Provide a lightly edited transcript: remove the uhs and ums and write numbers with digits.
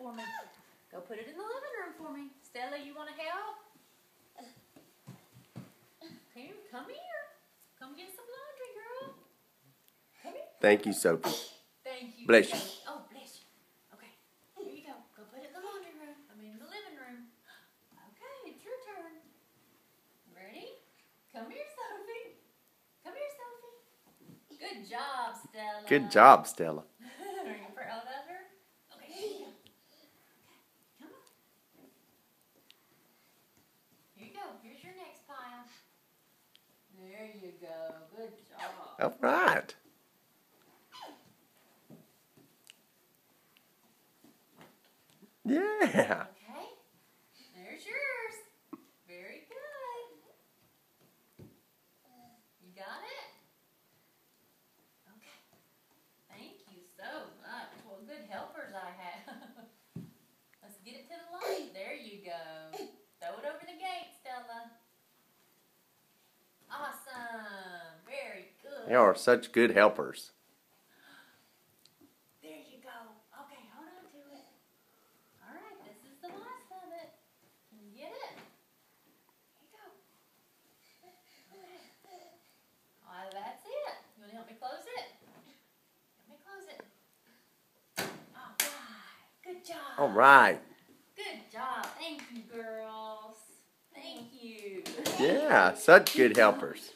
for me. Go put it in the living room for me. Stella, you want to help? Here, come here. Come get some laundry, girl. Come here. Thank you, Sophie. Thank you. Bless you. Oh, bless you. Okay, here you go. Go put it in the laundry room. In the living room. Okay, it's your turn. Ready? Come here, Sophie. Come here, Sophie. Good job, Stella. Good job, Stella. Are you proud of her? Okay, here you go. Okay, come on. Here you go. Here's your next pile. There you go. Good job. All right. Yeah. Okay. There's yours. Very good. You got it? Okay. Thank you so much. What good helpers I have. Let's get it to the light. There you go. Throw it over the gate, Stella. Awesome. Very good. They are such good helpers. There you go. Okay, hold on to it. All right, this is the last of it. Can you get it? Here you go. Okay. That's it. You want to help me close it? Help me close it. All right. Good job. All right. Good job. Thank you, girls. Thank you. Yeah, such good helpers.